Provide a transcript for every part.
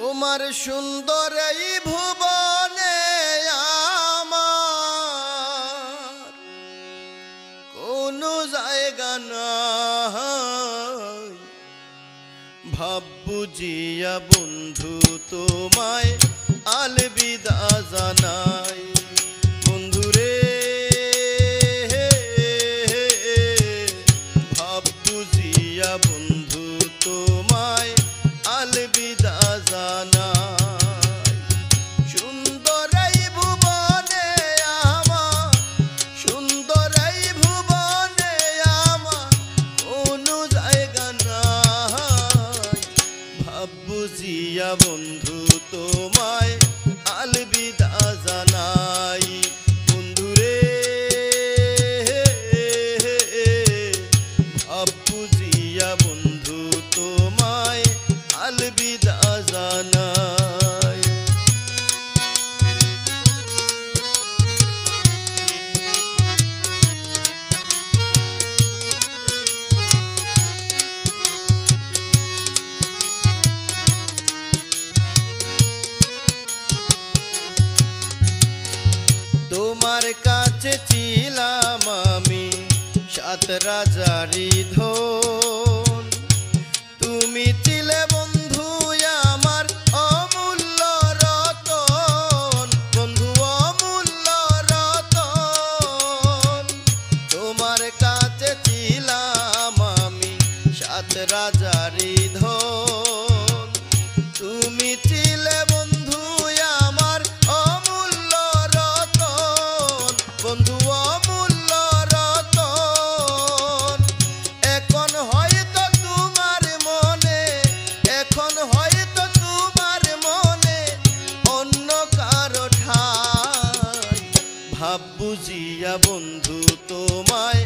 তোমার সুন্দর এই ভুবনে আমার কোনো জায়গা নাই। ভাব বুঝিয়া বন্ধু তোমায় আলবিদা জানাই। বন্ধুরে ভাব বুঝিয়া বন্ধু তোমায় আলবিদা জানাই। সুন্দর এই ভুবনে আমার, সুন্দর এই ভুবনে আমার কোনো জায়গা নাই। ভাব বুঝিয়া বন্ধু তোমায় আলবিদা জানাই। বন্ধুরে ভাব বুঝিয়া বন্ধু তোমায় আলবিদা জানাই। তোমার কাছে ছিলাম আমি সাত রাজারি ধন। তুমি ছিলে বন্ধু আমার অমূল্য রতন, বন্ধু অমূল্য রতন। তোমার কাছে ছিলাম আমি সাত রাজারি ধন। তুমি ছিলে বন্ধু আমার অমূল্য রতন, বন্ধু অমূল্য রতন। এখন হয়তো তোমার মনে, এখন হয়তো তোমার মনে অন্য কারো ঠাই। ভাব বুঝিয়া বন্ধু তোমায়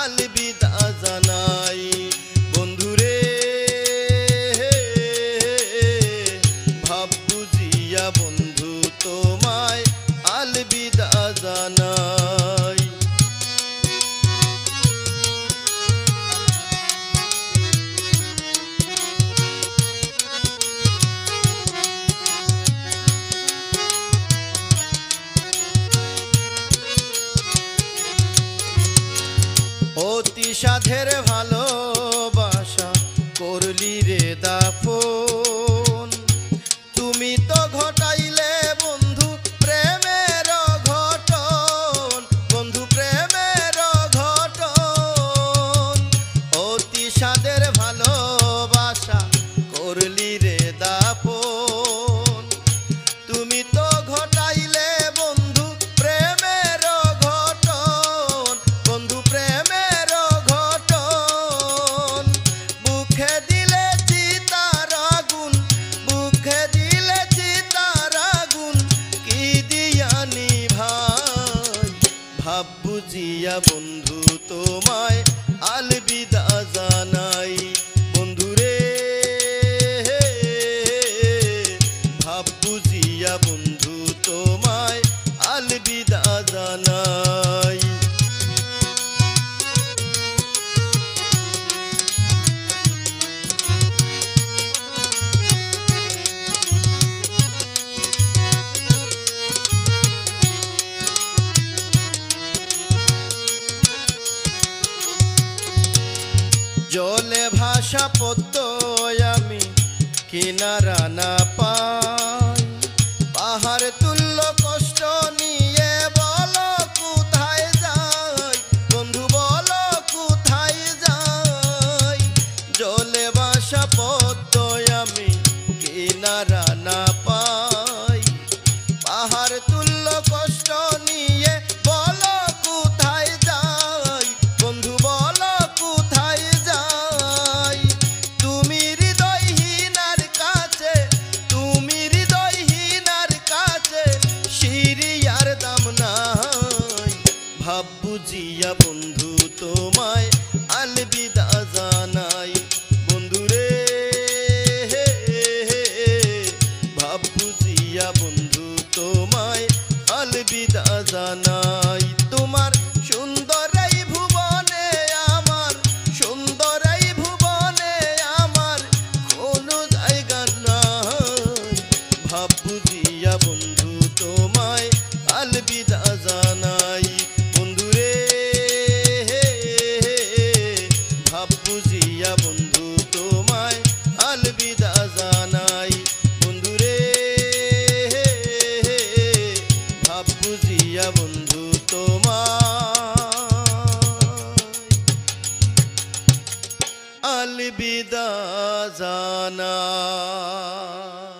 আলবিদা জানাই। বন্ধুরে ভাব বুঝিয়া বন্ধু তোমায় আলবিদা জানাই। অতি সাধের ভালোবাসা করলি রে দাফন। তুমি তো ঘটাইলে বন্ধু প্রেমের ঘটন, বন্ধু প্রেমের ঘটন। অতি সাধের ভালোবাসা করলি রে দাফন। তুমি তো ঘটাইলে বন্ধু প্রেমের ঘটন, বন্ধু প্রেমের ঘটন। বুকে দিলে চিতার আগুন, বুকে দিলে চিতার আগুন কি দিয়া নিভাই। ভাব বুঝিয়া বন্ধু তোমায় আলবিদা জানাই। বন্ধুরে ভাব বুঝিয়া বন্ধু তোমায় আলবিদা জানাই। জলে ভাষা পদ্ম আমি কিনারা না পাই। পাহাড় তুল্য কষ্ট নিয়ে বলো কোথায় যাই, বন্ধু বলো কোথায় যাই। জলে ভাষা পদ্ম আমি কিনারা না পাই। পাহাড় তুল্য কষ্ট নিয়ে বলো কোথায় যাই, বন্ধু বলো কোথায় যাই। তুমি হৃদয়হীনার কাছে, তুমি হৃদয়হীনার কাছে শিরিয়ার দাম নাই। ভাব বুঝিয়া বন্ধু তোমায় আলবিদা জানাই। বন্ধুরে আলবিদা জানাই।